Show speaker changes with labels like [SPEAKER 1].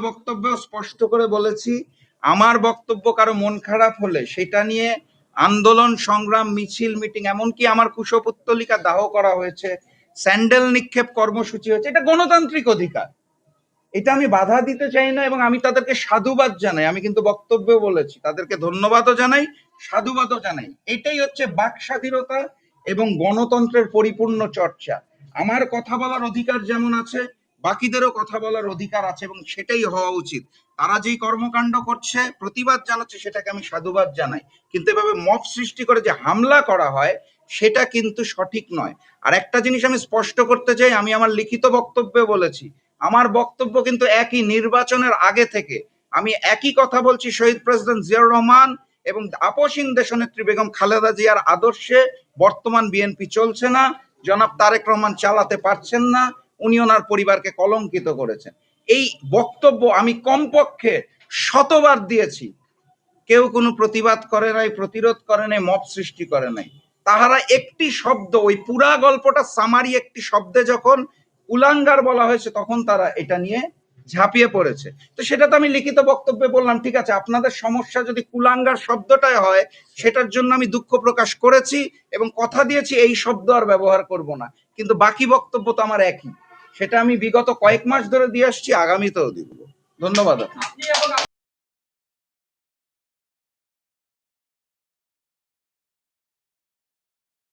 [SPEAKER 1] বক্তব্যে স্পষ্ট করে বলেছি, আমার বক্তব্য কারো মন খারাপ হলে সেটা নিয়ে আন্দোলন সংগ্রাম মিছিল মিটিং, এমনকি আমার কুশপুত্তলিকা দাহ করা হয়েছে, স্যান্ডেল নিক্ষেপ কর্মসূচি হয়েছে, এটা গণতান্ত্রিক অধিকার, এটা আমি বাধা দিতে চাই না এবং আমি তাদেরকে সাধুবাদ জানাই। আমি কিন্তু বক্তব্য বলেছি, তাদেরকে ধন্যবাদও জানাই, সাধুবাদও জানাই। এটাই হচ্ছে বাক স্বাধীনতা এবং গণতন্ত্রের পরিপূর্ণ চর্চা। আমার কথা বলার অধিকার যেমন আছে, বাকিদেরও কথা বলার অধিকার আছে এবং সেটাই হওয়া উচিত। তারা যেই কর্মকাণ্ড করছে, প্রতিবাদ জানাচ্ছে, সেটাকে আমি সাধুবাদ জানাই, কিন্তু এভাবে মব সৃষ্টি করে যে হামলা করা হয় সেটা কিন্তু সঠিক নয়। আর একটা জিনিস আমি স্পষ্ট করতে চাই, আমি আমার লিখিত বক্তব্যে বলেছি, আমার বক্তব্য কিন্তু একই, নির্বাচনের আগে থেকে আমি একই কথা বলছি। শহীদ প্রেসিডেন্ট জিয়াউর রহমান এবং আপসহীন দেশনেত্রী বেগম খালেদা জিয়ার আদর্শে বর্তমান বিএনপি চলছে না, জনাব তারেক রহমান চালাতে পারছেন না, উনি ওনার পরিবারকে কলঙ্কিত করেছেন। এই বক্তব্য আমি কমপক্ষে শতবার দিয়েছি, কেউ কোনো প্রতিবাদ করে নাই, প্রতিরোধ করে নাই, মব সৃষ্টি করে নাই। তাহারা একটি শব্দ, ওই পুরা গল্পটা সামারি একটি শব্দে যখন কুলাঙ্গার বলা হয়েছে, তখন তারা এটা নিয়ে ঝাঁপিয়ে পড়েছে। তো সেটা তো আমি লিখিত বক্তব্যে বললাম, ঠিক আছে, আপনাদের সমস্যা যদি কুলাঙ্গার শব্দটাই হয়, সেটার জন্য আমি দুঃখ প্রকাশ করেছি এবং কথা দিয়েছি এই শব্দ আর ব্যবহার করব না। কিন্তু বাকি বক্তব্য তো আমার একই, সেটা আমি বিগত কয়েক মাস ধরে দিয়ে আসছি, আগামীতেও দিব। ধন্যবাদ।